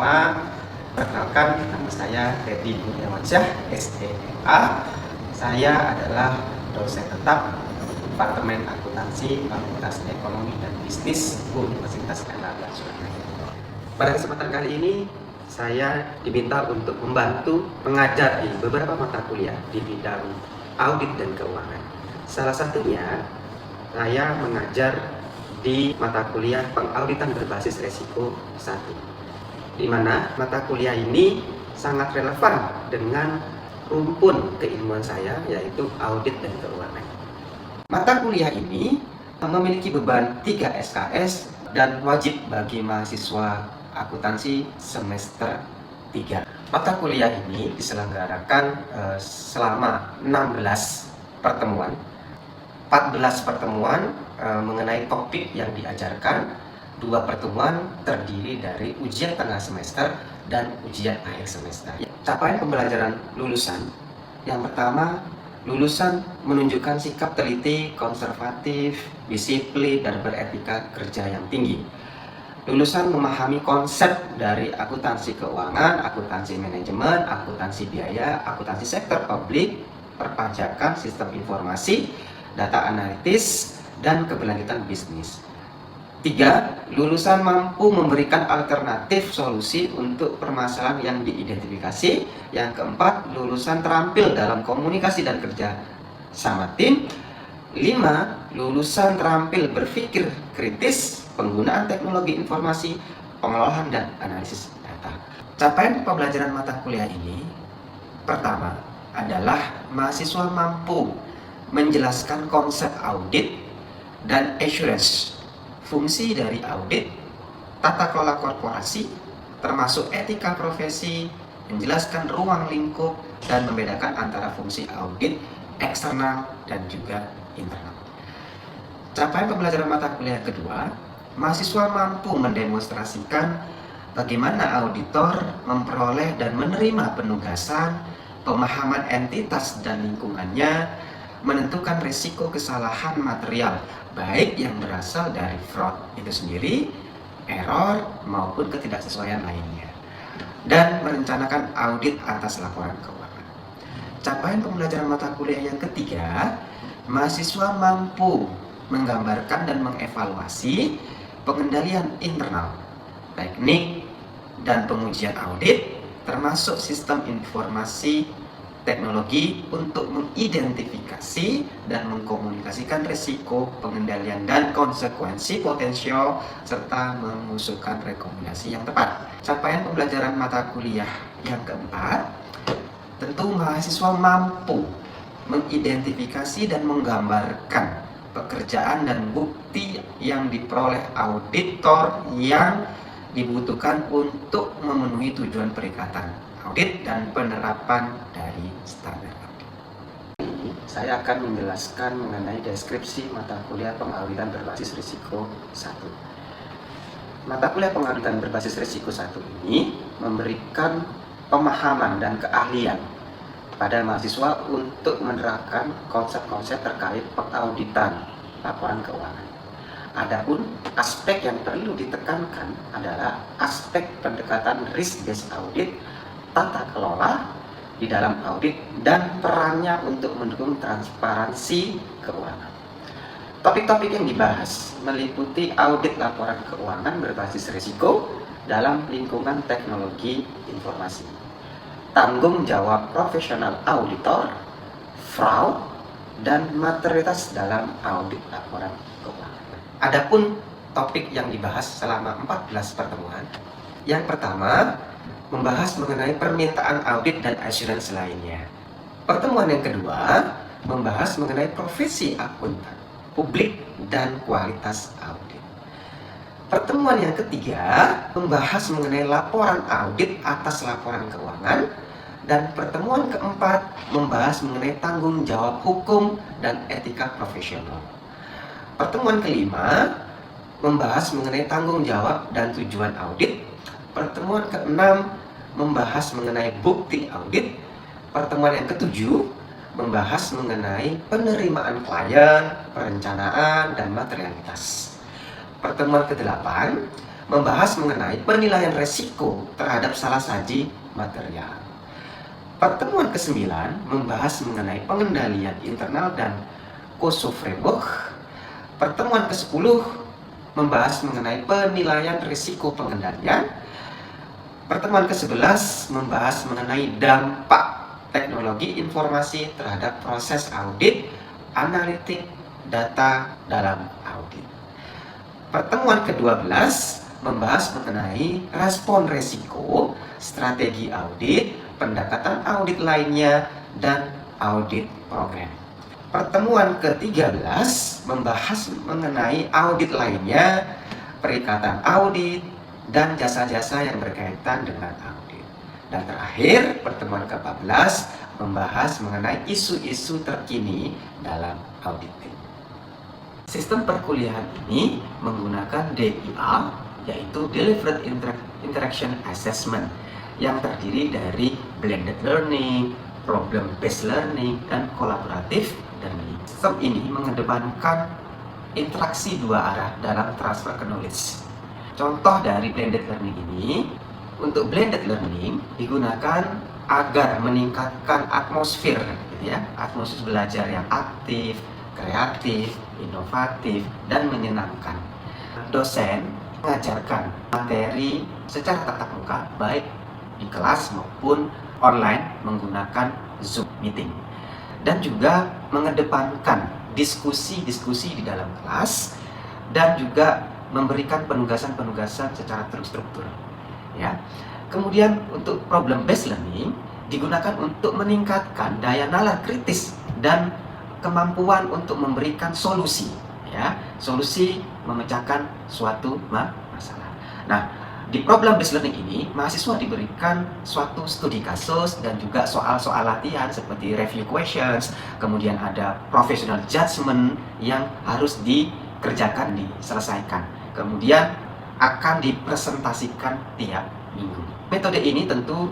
semua. Perkenalkan, nama saya Teddy Kurniawansyah, SEA. Saya adalah dosen tetap Departemen Akuntansi, Fakultas Ekonomi dan Bisnis Universitas Erlangga Surabaya. Pada kesempatan kali ini, saya diminta untuk membantu mengajar di beberapa mata kuliah di bidang audit dan keuangan. Salah satunya, saya mengajar di mata kuliah pengauditan berbasis resiko 1, di mana mata kuliah ini sangat relevan dengan rumpun keilmuan saya, yaitu audit dan keuangan. Mata kuliah ini memiliki beban 3 SKS dan wajib bagi mahasiswa akuntansi semester 3. Mata kuliah ini diselenggarakan selama 16 pertemuan. 14 pertemuan mengenai topik yang diajarkan. 2 pertemuan terdiri dari ujian tengah semester dan ujian akhir semester. Capaian pembelajaran lulusan, yang pertama, lulusan menunjukkan sikap teliti, konservatif, disiplin, dan beretika kerja yang tinggi. Lulusan memahami konsep dari akuntansi keuangan, akuntansi manajemen, akuntansi biaya, akuntansi sektor publik, perpajakan, sistem informasi, data analitis, dan keberlanjutan bisnis. 3. Lulusan mampu memberikan alternatif solusi untuk permasalahan yang diidentifikasi. Yang keempat, lulusan terampil dalam komunikasi dan kerja sama tim. 5. Lulusan terampil berpikir kritis, penggunaan teknologi informasi, pengolahan dan analisis data. Capaian pembelajaran mata kuliah ini, pertama adalah mahasiswa mampu menjelaskan konsep audit dan assurance, fungsi dari audit, tata kelola korporasi, termasuk etika profesi, menjelaskan ruang lingkup, dan membedakan antara fungsi audit eksternal dan juga internal. Capaian pembelajaran mata kuliah kedua, mahasiswa mampu mendemonstrasikan bagaimana auditor memperoleh dan menerima penugasan, pemahaman entitas dan lingkungannya, menentukan risiko kesalahan material, baik yang berasal dari fraud itu sendiri, error, maupun ketidaksesuaian lainnya, dan merencanakan audit atas laporan keuangan. Capaian pembelajaran mata kuliah yang ketiga, mahasiswa mampu menggambarkan dan mengevaluasi pengendalian internal, teknik, dan pengujian audit, termasuk sistem informasi teknologi untuk mengidentifikasi dan mengkomunikasikan risiko, pengendalian dan konsekuensi potensial, serta mengusulkan rekomendasi yang tepat. Capaian pembelajaran mata kuliah yang keempat, tentu mahasiswa mampu mengidentifikasi dan menggambarkan pekerjaan dan bukti yang diperoleh auditor yang dibutuhkan untuk memenuhi tujuan perikatan audit dan penerapan dari standar audit. Ini saya akan menjelaskan mengenai deskripsi mata kuliah pengauditan berbasis risiko 1. Mata kuliah pengauditan berbasis risiko 1 ini memberikan pemahaman dan keahlian pada mahasiswa untuk menerapkan konsep-konsep terkait pengauditan laporan keuangan. Adapun aspek yang perlu ditekankan adalah aspek pendekatan risk-based audit, tata kelola di dalam audit, dan perannya untuk mendukung transparansi keuangan. Topik-topik yang dibahas meliputi audit laporan keuangan berbasis risiko dalam lingkungan teknologi informasi, tanggung jawab profesional auditor, fraud, dan materialitas dalam audit laporan keuangan. Adapun topik yang dibahas selama 14 pertemuan, yang pertama membahas mengenai permintaan audit dan assurance lainnya. Pertemuan yang kedua membahas mengenai profesi akuntan publik dan kualitas audit. Pertemuan yang ketiga membahas mengenai laporan audit atas laporan keuangan, dan pertemuan keempat membahas mengenai tanggung jawab hukum dan etika profesional. Pertemuan kelima membahas mengenai tanggung jawab dan tujuan audit. Pertemuan keenam membahas mengenai bukti audit. Pertemuan yang ketujuh membahas mengenai penerimaan klien, perencanaan, dan materialitas. Pertemuan ke-8 membahas mengenai penilaian resiko terhadap salah saji material. Pertemuan ke-9 membahas mengenai pengendalian internal dan COSO framework. Pertemuan ke-10 membahas mengenai penilaian risiko pengendalian. Pertemuan ke-11 membahas mengenai dampak teknologi informasi terhadap proses audit, analitik, data dalam audit. Pertemuan ke-12 membahas mengenai respon risiko, strategi audit, pendekatan audit lainnya, dan audit program. Pertemuan ke-13 membahas mengenai audit lainnya, perikatan audit, dan jasa-jasa yang berkaitan dengan audit. Dan terakhir, pertemuan ke-14 membahas mengenai isu-isu terkini dalam auditing. Sistem perkuliahan ini menggunakan DIA, yaitu Delivered Interaction Assessment, yang terdiri dari blended learning, problem based learning, dan kolaboratif learning. Sistem ini mengedepankan interaksi dua arah dalam transfer knowledge. Contoh dari blended learning ini, untuk blended learning digunakan agar meningkatkan atmosfer, gitu ya, atmosfer belajar yang aktif, kreatif, inovatif, dan menyenangkan. Dosen mengajarkan materi secara tatap muka, baik di kelas maupun online menggunakan Zoom meeting, dan juga mengedepankan diskusi-diskusi di dalam kelas, dan juga memberikan penugasan-penugasan secara terstruktur, ya. Kemudian untuk problem based learning digunakan untuk meningkatkan daya nalar kritis dan kemampuan untuk memberikan solusi, ya, solusi memecahkan suatu masalah. Nah, di problem based learning ini, mahasiswa diberikan suatu studi kasus dan juga soal-soal latihan seperti review questions, kemudian ada professional judgment yang harus dikerjakan, diselesaikan. Kemudian akan dipresentasikan tiap minggu. Metode ini tentu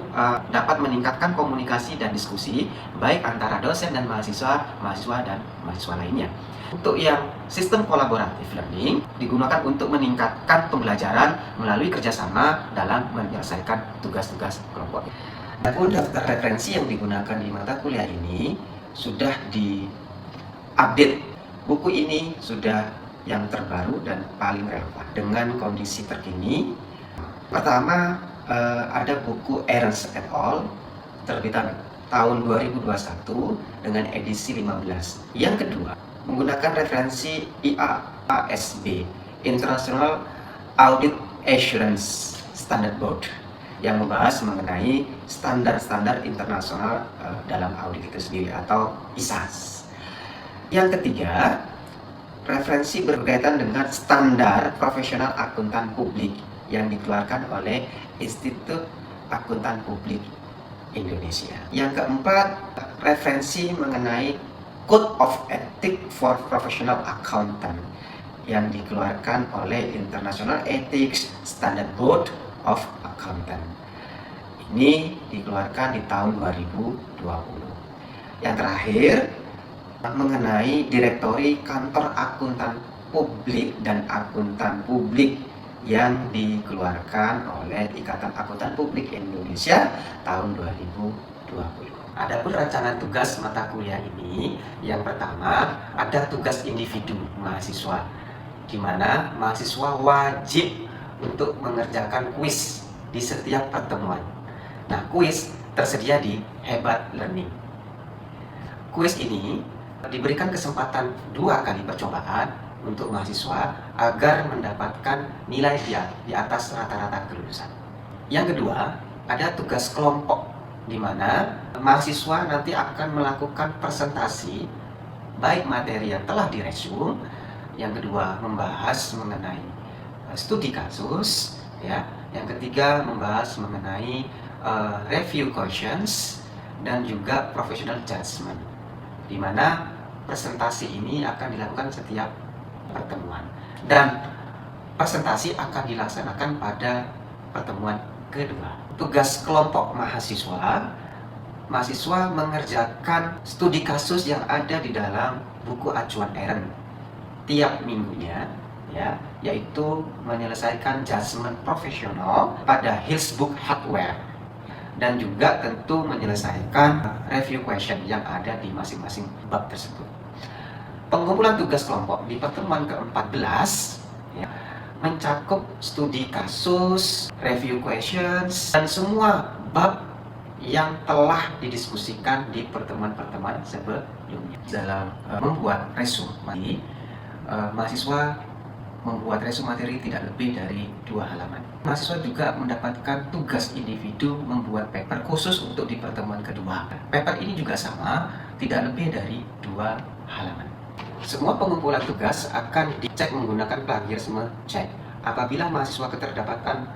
dapat meningkatkan komunikasi dan diskusi baik antara dosen dan mahasiswa, mahasiswa dan mahasiswa lainnya. Untuk yang sistem kolaboratif learning digunakan untuk meningkatkan pembelajaran melalui kerjasama dalam menyelesaikan tugas-tugas kelompok. Adapun daftar referensi yang digunakan di mata kuliah ini sudah di-update. Buku ini sudah yang terbaru dan paling relevan dengan kondisi terkini. Pertama, ada buku Ernst et al. Terbitan tahun 2021 dengan edisi 15. Yang kedua, menggunakan referensi IASB, International Audit Assurance Standard Board, yang membahas mengenai standar-standar internasional dalam audit itu sendiri atau ISAS. Yang ketiga, referensi berkaitan dengan standar profesional akuntan publik yang dikeluarkan oleh Institut Akuntan Publik Indonesia. Yang keempat, referensi mengenai Code of Ethics for Professional Accountant yang dikeluarkan oleh International Ethics Standard Board of Accountant. Ini dikeluarkan di tahun 2020. Yang terakhir, mengenai Direktori Kantor Akuntan Publik dan Akuntan Publik yang dikeluarkan oleh Ikatan Akuntan Publik Indonesia tahun 2020. Adapun rancangan tugas mata kuliah ini, yang pertama ada tugas individu mahasiswa, di mana mahasiswa wajib untuk mengerjakan kuis di setiap pertemuan. Nah, kuis tersedia di Hebat Learning. Kuis ini diberikan kesempatan 2 kali percobaan untuk mahasiswa agar mendapatkan nilai di atas rata-rata kelulusan. Yang kedua, ada tugas kelompok, di mana mahasiswa nanti akan melakukan presentasi baik materi yang telah diresume, yang kedua membahas mengenai studi kasus, ya, yang ketiga membahas mengenai review questions, dan juga professional judgment, di mana presentasi ini akan dilakukan setiap pertemuan, dan presentasi akan dilaksanakan pada pertemuan kedua. Tugas kelompok mahasiswa mengerjakan studi kasus yang ada di dalam buku acuan Eren tiap minggunya, ya, yaitu menyelesaikan judgement profesional pada Hillsbook Hardware, dan juga tentu menyelesaikan review question yang ada di masing-masing bab tersebut. Pengumpulan tugas kelompok di pertemuan ke-14 ya, mencakup studi kasus, review questions, dan semua bab yang telah didiskusikan di pertemuan-pertemuan sebelumnya. Dalam membuat resume, mahasiswa membuat resume materi tidak lebih dari 2 halaman. Mahasiswa juga mendapatkan tugas individu membuat paper khusus untuk di pertemuan kedua. Paper ini juga sama, tidak lebih dari 2 halaman. Semua pengumpulan tugas akan dicek menggunakan plagiarisme check. Apabila mahasiswa keterdapatan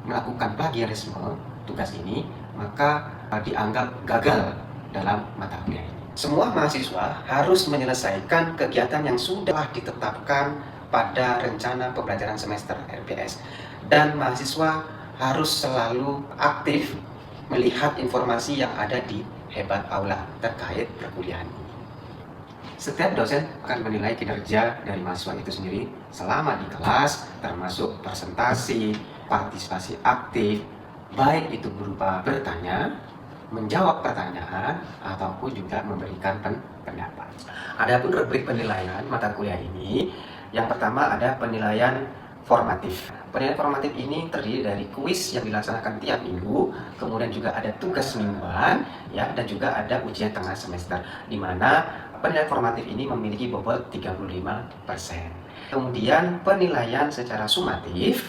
melakukan plagiarisme tugas ini, maka dianggap gagal dalam mata kuliah ini. Semua mahasiswa harus menyelesaikan kegiatan yang sudah ditetapkan pada rencana pembelajaran semester RPS, dan mahasiswa harus selalu aktif melihat informasi yang ada di Hebat Aula terkait perkuliahan ini. Setiap dosen akan menilai kinerja dari mahasiswa itu sendiri selama di kelas, termasuk presentasi, partisipasi aktif, baik itu berupa bertanya, menjawab pertanyaan, ataupun juga memberikan pendapat. Adapun rubrik penilaian mata kuliah ini, yang pertama ada penilaian formatif. Penilaian formatif ini terdiri dari kuis yang dilaksanakan tiap minggu, kemudian juga ada tugas mingguan, ya, dan juga ada ujian tengah semester, di mana penilaian formatif ini memiliki bobot 35%. Kemudian penilaian secara sumatif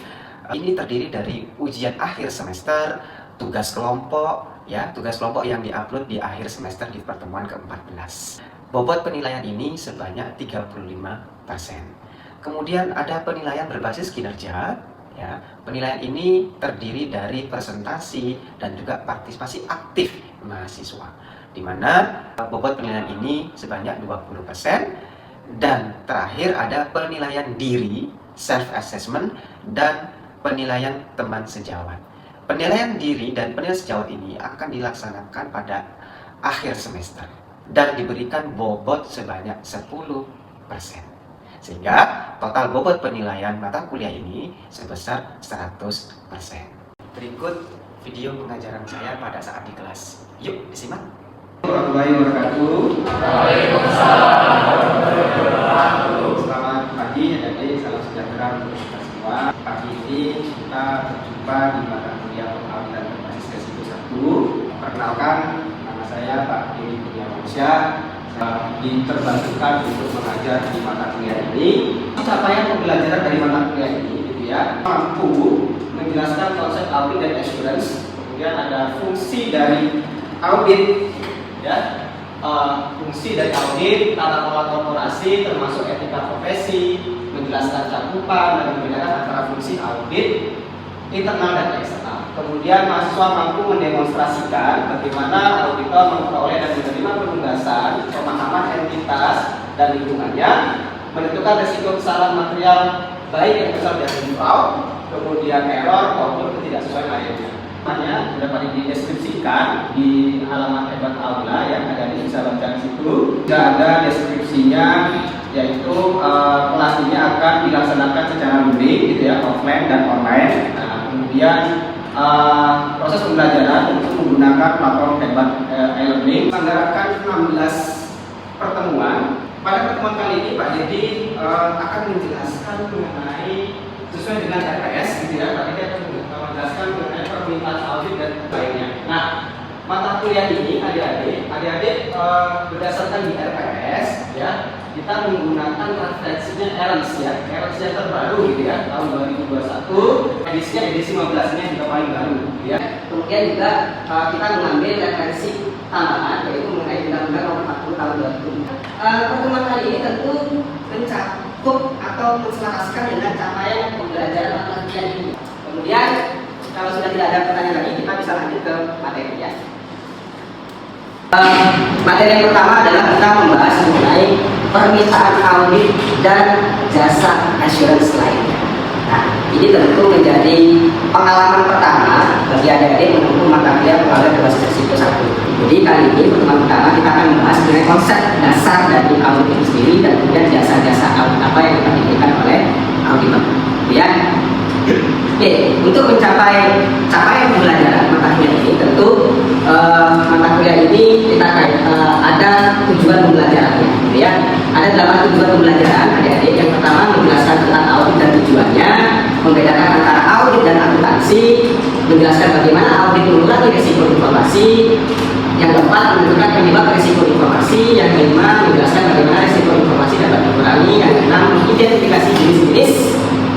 ini terdiri dari ujian akhir semester, tugas kelompok, ya, tugas kelompok yang diupload di akhir semester di pertemuan ke-14. Bobot penilaian ini sebanyak 35%. Kemudian ada penilaian berbasis kinerja, ya. Penilaian ini terdiri dari presentasi dan juga partisipasi aktif mahasiswa, di mana bobot penilaian ini sebanyak 20%. Dan terakhir ada penilaian diri, self assessment, dan penilaian teman sejawat. Penilaian diri dan penilaian sejawat ini akan dilaksanakan pada akhir semester dan diberikan bobot sebanyak 10%. Sehingga total bobot penilaian mata kuliah ini sebesar 100%. Berikut video pengajaran saya pada saat di kelas. Yuk disimak. Warahmatullahi wabarakatuh. Selamat pagi adik-adik, salam sejahtera untuk kita semua. Pagi ini kita berjumpa di mata kuliah pengetahuan dan berbasis resiko 1. Perkenalkan, nama saya Pak Diri Kurniawansyah. Diterbantukan untuk mengajar di mata kuliah ini. Capaian pembelajaran dari mata kuliah ini, gitu ya, mampu menjelaskan konsep audit dan assurance. Kemudian ada fungsi dari audit, ya, fungsi dari audit, tata kelola korporasi, termasuk etika profesi, menjelaskan cakupan dan membedakan antara fungsi audit internal dan eksternal. Kemudian mahasiswa mampu mendemonstrasikan bagaimana auditor memperoleh dan menerima penugasan, pemahaman entitas dan lingkungannya, menentukan risiko kesalahan material baik yang besar dari fraud, kemudian error maupun ketidaksesuaian lainnya. Namanya dapat dideskripsikan di halaman Hebat Aula yang ada di bisa baca di situ. Juga ada deskripsinya, yaitu kelas ini akan dilaksanakan secara luring, gitu ya, offline dan online. Kemudian proses pembelajaran tentu menggunakan platform Hebat e-learning. Menganggarkan 16 pertemuan. Pada pertemuan kali ini Pak Dedi akan menjelaskan mengenai sesuai dengan RPS, gitu ya. Pak Dedi akan menjelaskan mengenai permintaan audit dan lainnya. Nah, mata kuliah ini adik-adik berdasarkan di RPS, ya, kita menggunakan referensinya ERNS, ya, ERNS yang terbaru, gitu ya, tahun 2021, edisinya edisi 15-nya juga paling baru, ya. Kemudian juga kita mengambil referensi tambahan, yaitu mengenai Undang-Undang Nomor 40 Tahun 2000. Pertemuan kali ini tentu mencakup atau menselaraskan dengan capaian pembelajaran mata kuliah ini. Kemudian kalau sudah tidak ada pertanyaan lagi, kita bisa lanjut ke materi, ya. Materi yang pertama adalah kita membahas mengenai permintaan audit dan jasa assurance lainnya. Nah, ini tentu menjadi pengalaman pertama bagi adik-adik menempuh mata kuliah pengetahuan berbasis risiko 1. Jadi kali ini pertemuan pertama kita akan membahas mengenai konsep dasar dari audit itu sendiri dan kemudian jasa-jasa audit apa yang dapat diberikan oleh auditor. Ya. Oke, untuk mencapai capaian pembelajaran mata kuliah ini tentu mata kuliah ini kita ada tujuan pembelajarannya, gitu ya. Ada 8 tujuan pembelajaran adik-adik. Yang pertama menjelaskan tentang audit dan tujuannya, membedakan antara audit dan akuntansi, menjelaskan bagaimana audit mengurangi risiko informasi. Yang keempat menentukan penyebab risiko informasi. Yang kelima menjelaskan bagaimana risiko informasi dapat dikurangi. Yang keenam mengidentifikasi jenis-jenis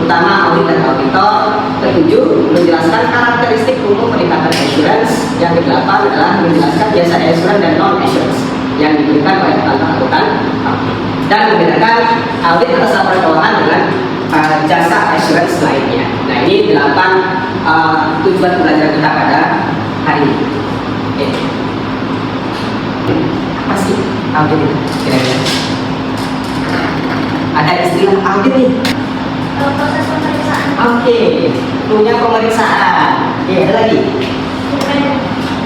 utama audit dan auditor. Ketujuh menjelaskan karakteristik umum peningkatan assurance. Yang kedelapan adalah menjelaskan jasa assurance dan non assurance yang diberikan oleh kantor akuntan dan membedakan audit atas laporan keuangan dengan jasa assurance lainnya. Nah, ini 8 tujuan pembelajaran kita pada hari ini. Oke. Apa sih audit itu kira-kira? Ada istilah audit nih. Proses pemeriksaan. Oke, punya pemeriksaan. Oke, ada lagi.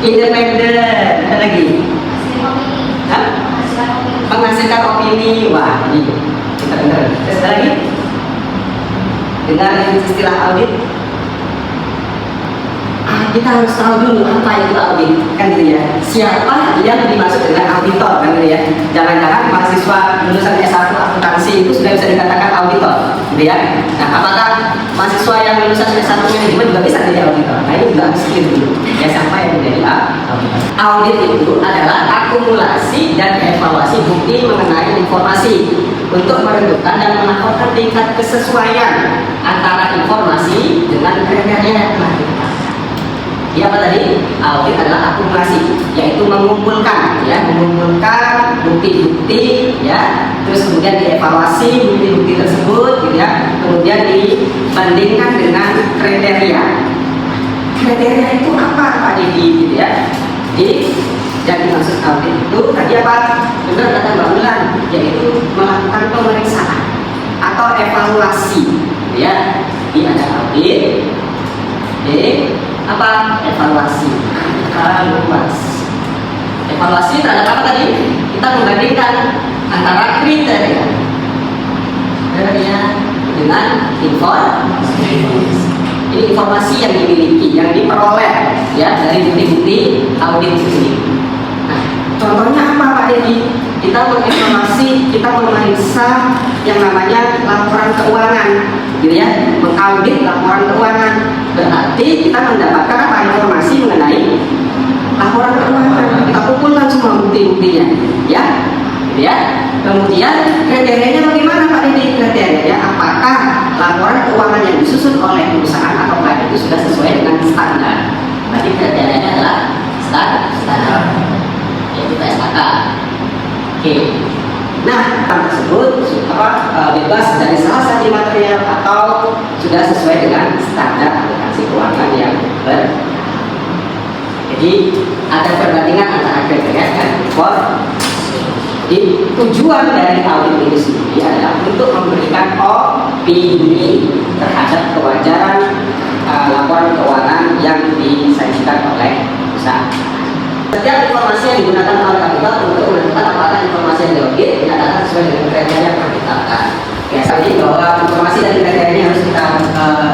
Independen. Ada lagi. Hasil opini. Hah? Hasil opini. Menghasilkan opini. Wah, ini kita dengar. Terus ada lagi. Dengar istilah audit. Kita harus tahu dulu apa itu audit, kan gitu ya. Siapa yang dimaksud dengan auditor, kan gitu ya. Jangan-jangan mahasiswa lulusan S1 akuntansi itu sudah bisa dikatakan auditor, gitu ya. Nah, apakah mahasiswa yang lulusan S1 manajemen juga bisa jadi auditor? Nah, ini juga harus clear dulu. Ya, siapa yang menjadi auditor? Audit itu adalah akumulasi dan evaluasi bukti mengenai informasi untuk menentukan dan melaporkan tingkat kesesuaian antara informasi dengan kriteria yang telah ditetapkan. Ya, apa tadi? Audit adalah akumulasi, yaitu mengumpulkan bukti-bukti, ya, terus kemudian dievaluasi bukti-bukti tersebut, gitu ya, kemudian dibandingkan dengan kriteria. Kriteria itu apa, Pak Didi, gitu ya? Jadi, yang dimaksud audit itu tadi apa? Benar kata Mbak Bulan, yaitu melakukan pemeriksaan atau evaluasi, gitu ya. Ini ada audit, apa? Evaluasi. Evaluasi terhadap apa tadi? Kita membandingkan antara kriteria dengan informasi. Ini informasi yang dimiliki, yang diperoleh, ya, dari bukti-bukti audit ini. Nah, contohnya apa, Pak Dedi? Kita menginformasi, kita memeriksa yang namanya laporan keuangan, gitu ya, mengaudit laporan keuangan. Berarti kita mendapatkan apa? Informasi mengenai laporan keuangan. Kita kumpulkan semua bukti-buktinya, ya, gitu ya. Kemudian kriterianya bagaimana, Pak Dedi? Kriterianya apakah laporan keuangan yang disusun oleh perusahaan atau baik itu sudah sesuai dengan standar? Berarti kriterianya adalah standar. Ya, kita sepakat. Oke. Nah, hal tersebut bebas dari salah satu material atau sudah sesuai dengan standar akuntansi keuangan yang Jadi ada perbandingan antara kriteria dan informasi. Jadi tujuan dari audit ini sendiri adalah untuk memberikan opini terhadap kewajaran laporan keuangan yang disajikan oleh perusahaan. Setiap informasi yang digunakan oleh auditor untuk menentukan apakah informasi yang diaudit dinyatakan sesuai dengan kriteria yang telah ditetapkan. Biasanya bahwa informasi dan kriteria harus kita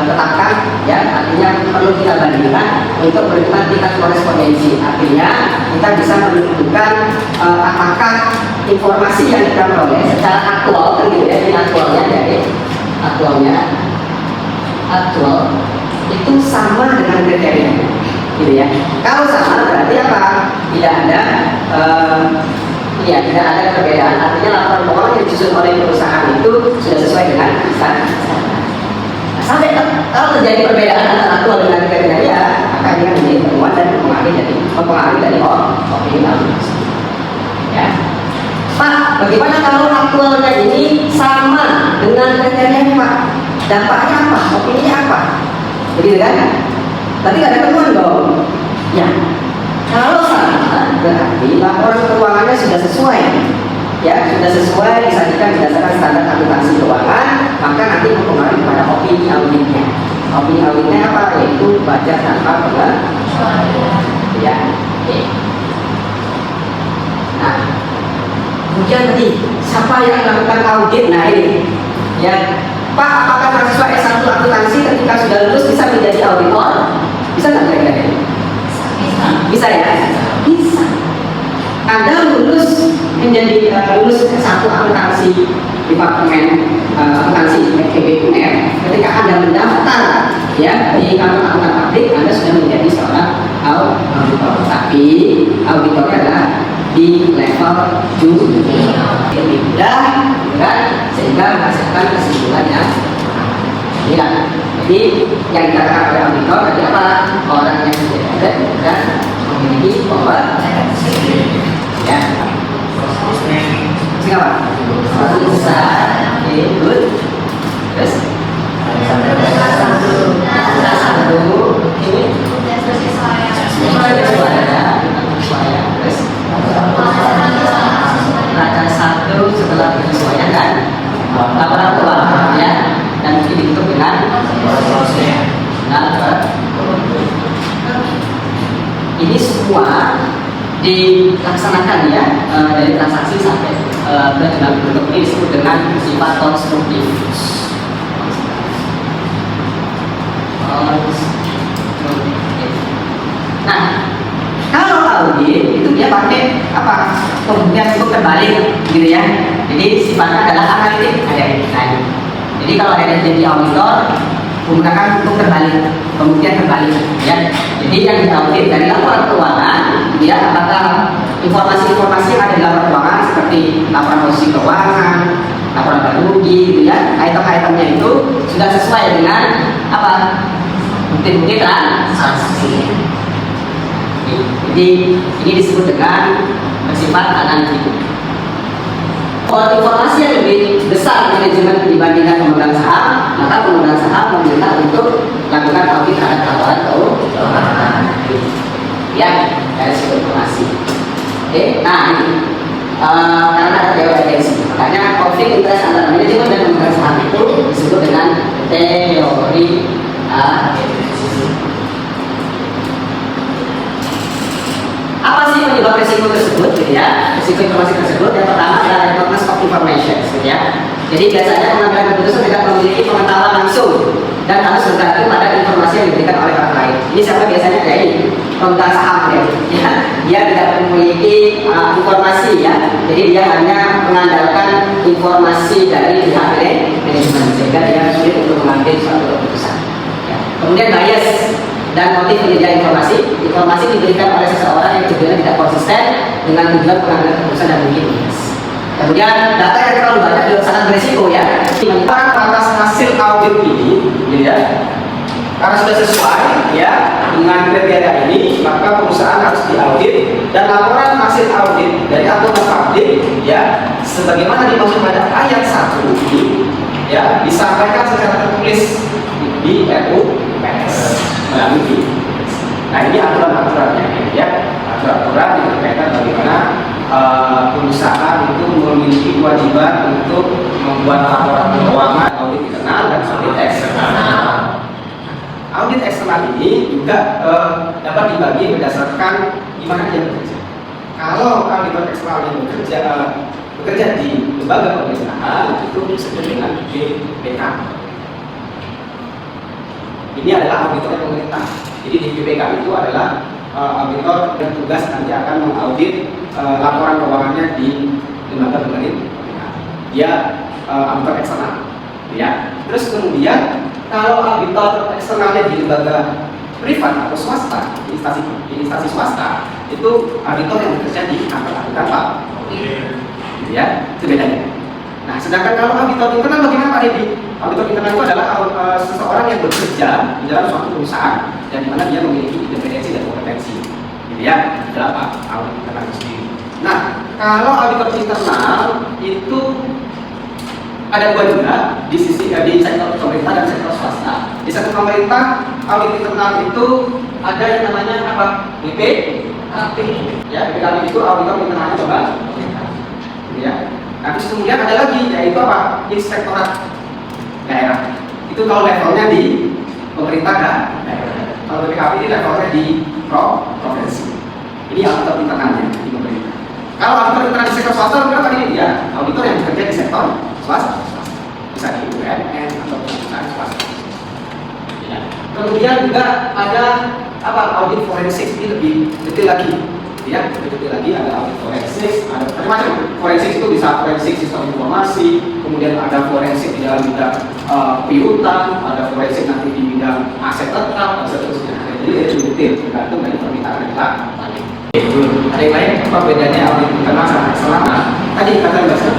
tetapkan, ya, artinya perlu kita bandingkan untuk menentukan tingkat korespondensi. Artinya kita bisa menentukan apakah informasi yang kita peroleh secara aktual, kan gitu ya, ini aktualnya dari aktual itu sama dengan kriterianya, gitu ya. Kalau sama berarti apa? Tidak ada perbedaan. Artinya laporan keuangan yang disusun oleh perusahaan itu sudah sesuai dengan standar. Nah, sampai kalau terjadi perbedaan antara aktual dengan kriteria, maka ini akan menjadi temuan dan mempengaruhi dari opini audit. Ya. Pak, bagaimana kalau aktualnya ini sama dengan kriterianya, Pak? Dampaknya apa? Opininya apa? Begitu kan? Berarti nggak ada temuan dong. Ya. Kalau sama, berarti laporan keuangannya sudah sesuai, ya, sudah sesuai disajikan berdasarkan standar akuntansi keuangan, maka nanti mempengaruhi pada opini auditnya. Opini auditnya apa? Yaitu budget tanpa pengecualian. Ya, oke. Nah, kemudian tadi siapa yang melakukan audit? Nah ini, ya, Pak, apakah mahasiswa S1 akuntansi ketika sudah lulus bisa menjadi auditor? Bisa nggak kira-kira? Bisa ya? Bisa. Anda lulus menjadi lulus S1 akuntansi Departemen Akuntansi FEB UNER, ketika Anda mendaftar ya di kantor akuntan publik, Anda sudah menjadi seorang auditor. Tapi auditornya adalah di level junior, lebih mudah, kan? Sehingga menghasilkan kesimpulan yang ya. Jadi yang dikatakan oleh auditor tadi apa? Orang yang sudah dan memiliki power ya. Siapa? Besar, good. Terus satu ini raca satu setelah penyesuaian kan laporan keuangan ya, dan dihitung dengan ini semua dilaksanakan ya dari transaksi sampai ke dalam bentuk ini disebut dengan sifat konstruktif. Nah, kalau audit itu dia pakai apa? Pembuktian untuk terbalik, gitu ya. Jadi sifatnya adalah analitik, ada yang lain. Jadi kalau ada jadi auditor menggunakan hukum terbalik, pembuktian terbalik, ya. Jadi yang diaudit dari laporan keuangan, ya apakah informasi-informasi yang ada di laporan keuangan seperti laporan posisi keuangan, laporan rugi, gitu ya, item-itemnya itu sudah sesuai dengan apa? Bukti-bukti transaksi. Jadi ini disebut dengan bersifat analitik. Kalau informasi yang lebih besar manajemen dibandingkan pemegang saham, maka pemegang saham meminta untuk lakukan audit terhadap laporan keuangan. Ya, dari segi informasi. Oke, nah ini karena ada teori, makanya konflik interest antara manajemen dan pemegang saham itu disebut dengan teori apa sih penyebab risiko tersebut, gitu ya? Risiko informasi tersebut yang pertama adalah recognition of information, gitu ya. Jadi biasanya pengambilan keputusan tidak memiliki pengetahuan langsung dan harus bergantung pada informasi yang diberikan oleh orang lain. Ini siapa biasanya kayak ini pemegang saham ya. Dia tidak memiliki informasi ya. Jadi dia hanya mengandalkan informasi dari pihak manajemen sehingga dia sulit untuk mengambil suatu keputusan. Ya. Kemudian bias dan motif penyedia informasi diberikan oleh seseorang yang tujuannya tidak konsisten dengan tujuan pengambilan keputusan dan mungkin bias. Kemudian data yang terlalu banyak juga sangat berisiko ya. Orang atas hasil audit ini, ya, karena sudah sesuai ya dengan kriteria ini, maka perusahaan harus diaudit dan laporan hasil audit dari akuntan publik ya, sebagaimana dimaksud pada ayat 1 ini ya, disampaikan secara tertulis di RUPS melalui. Nah ini aturan-aturannya ya, aturan-aturan yang berkaitan bagaimana perusahaan itu memiliki kewajiban untuk membuat laporan keuangan, audit internal dan audit eksternal. Audit eksternal ini juga dapat dibagi berdasarkan gimana dia bekerja. Kalau auditor eksternal yang bekerja di lembaga pemerintahan itu disebut dengan BPK. Ini adalah auditor pemerintah. Jadi di BPK itu adalah auditor yang tugas nanti akan mengaudit laporan keuangannya di lembaga pemerintah. Dia auditor eksternal, ya. Terus kemudian kalau auditor eksternalnya di lembaga privat atau swasta, di instansi swasta, itu auditor yang bekerja di kantor akuntan Pak. Ya, itu bedanya. Nah, sedangkan kalau auditor internal bagaimana Pak Dedi? Auditor internal itu adalah seseorang yang bekerja di dalam suatu perusahaan dan di mana dia memiliki independensi dan kompetensi. Gitu ya, adalah Pak audit internal sendiri. Nah, kalau auditor internal itu ada dua juga di sisi di sektor pemerintah dan sektor swasta. Di sektor pemerintah, audit internal itu ada yang namanya apa? BPKP. Ya, BPKP itu auditor internalnya coba. Ya. Nah, terus kemudian ada lagi yaitu apa? Inspektorat daerah. Itu kalau levelnya di pemerintah dan daerah. Kalau BPKP ini levelnya di provinsi. Ini auditor internalnya di pemerintah. Kalau auditor internal di sektor swasta, berapa ini dia? Auditor yang bekerja di sektor swasta, bisa di BUMN atau Kemudian juga ada audit forensik, ini lebih detail lagi. Ya, lebih detail lagi ada audit forensik, ada macam-macam. Forensik itu bisa forensik sistem informasi, kemudian ada forensik di dalam bidang piutang, ada forensik nanti di bidang aset tetap, dan seterusnya. Jadi itu detail, tergantung dari permintaan kita. Ada yang lain? Apa bedanya audit internal sama eksternal? Tadi kata Mbak Sir.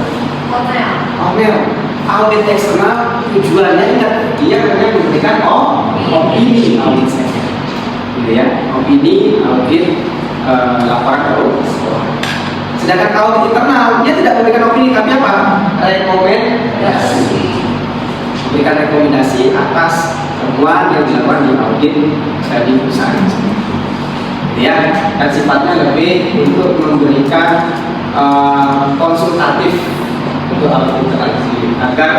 Omel. Audit eksternal tujuannya ingat dia hanya memberikan opini audit saja. Gitu ya, opini audit laporan keuangan. Sedangkan audit internal dia tidak memberikan opini tapi apa? Rekomendasi. Memberikan rekomendasi atas temuan yang dilakukan di audit di perusahaan. Ya, dan sifatnya lebih untuk memberikan konsultatif untuk audit internal agar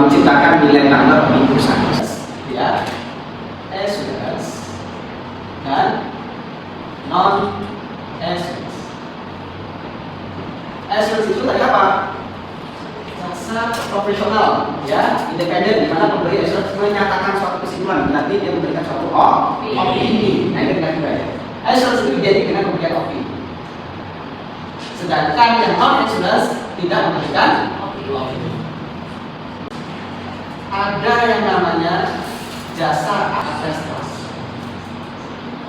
menciptakan nilai tambah di perusahaan. Ya, assurance dan non assurance. Assurance itu tadi apa? Jasa profesional, ya, independen, di mana pemberi assurance menyatakan suatu kesimpulan, berarti dia memberikan suatu opini. Nah, ini dengan baik. Assurance itu jadi dengan pemberian opini. Sedangkan yang non assurance tidak memberikan opini. Ada yang namanya jasa atestasi.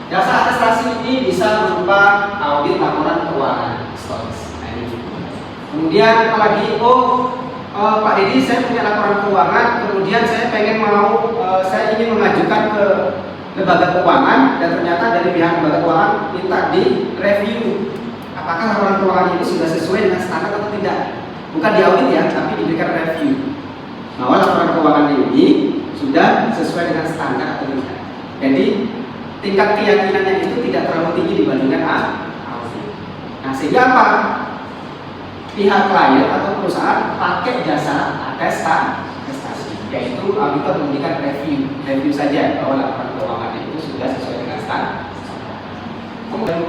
Jasa atestasi ini bisa berupa audit laporan keuangan. Nah, ini. Kemudian apalagi Pak Dedi, saya punya laporan keuangan, kemudian saya saya ingin mengajukan ke lembaga keuangan dan ternyata dari pihak lembaga keuangan minta di review apakah laporan keuangan ini sudah sesuai dengan standar atau tidak. Bukan di audit ya, tapi diberikan review bahwa laporan keuangan ini sudah sesuai dengan standar atau tidak. Jadi tingkat keyakinannya itu tidak terlalu tinggi dibandingkan audit. Nah, sehingga apa? Pihak klien atau perusahaan pakai jasa atestasi, yaitu auditor memberikan review saja bahwa laporan keuangan itu sudah sesuai dengan standar. Kemudian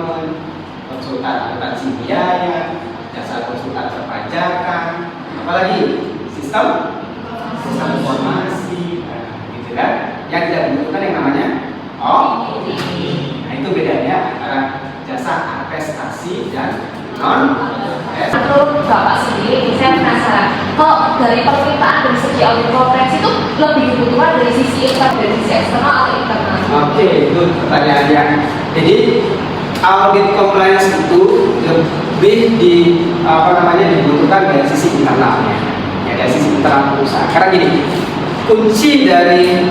konsultan akuntansi biaya, jasa konsultan perpajakan, apalagi sistem informasi, gitu kan? Yang tidak membutuhkan yang namanya Nah, itu bedanya antara jasa atestasi dan non. Menurut Bapak sendiri, saya penasaran, kok dari permintaan dari segi audit kompleks itu lebih dibutuhkan dari sisi eksternal atau internal? Oke, itu pertanyaannya. Jadi audit compliance itu lebih dibutuhkan dari sisi internalnya, ya, dari sisi internal perusahaan. Karena gini, kunci dari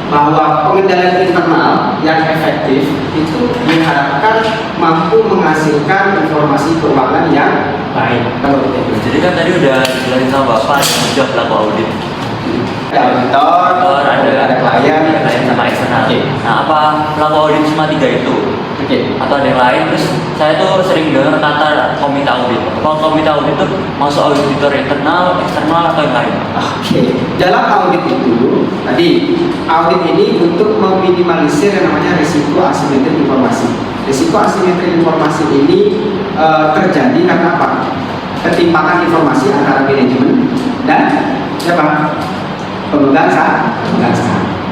bahwa pengendalian internal yang efektif itu diharapkan mampu menghasilkan informasi keuangan yang baik. Jadi kan tadi udah dijelasin sama Bapak sudah pelaku audit. Ada auditor, ada klien sama eksternal. Oke. Nah, apa pelaku audit cuma 3 itu? Oke. Atau ada yang lain? Terus saya tuh sering dengar kata komite audit. Kalau komite audit itu masuk auditor internal, eksternal atau yang lain? Oke. Dalam audit itu tadi audit ini untuk meminimalisir yang namanya risiko asimetri informasi. Risiko asimetri informasi ini terjadi karena apa? Ketimpangan informasi antara manajemen dan siapa? Pemegang saham.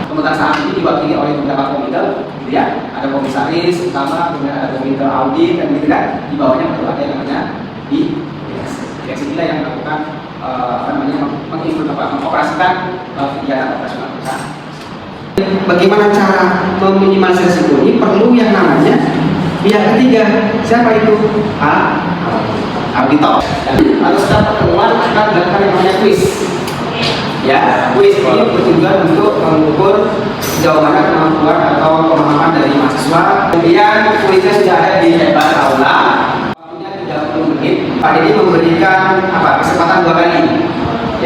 Pemegang saham ini diwakili oleh beberapa komite, gitu ya. Ada komisaris utama, kemudian ada komite audit, dan gitu kan. Di bawahnya perlu ada yang namanya di direksi inilah yang melakukan mengoperasikan kegiatan operasional perusahaan. Bagaimana cara meminimalisir risiko ini? Perlu yang namanya pihak ketiga. Siapa itu? Auditor. Harus ada pertemuan akan dilakukan yang namanya quiz. Ya, quiz ini bertujuan untuk mengukur sejauh mana kemampuan atau pemahaman dari mahasiswa. Kemudian kuisnya sudah ada di hebat aula. Waktunya 30 menit. Pak Dedi memberikan kesempatan 2 kali.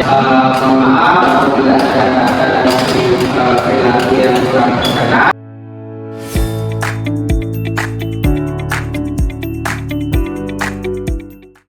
Mohon maaf apabila ada perilaku yang kurang berkenan.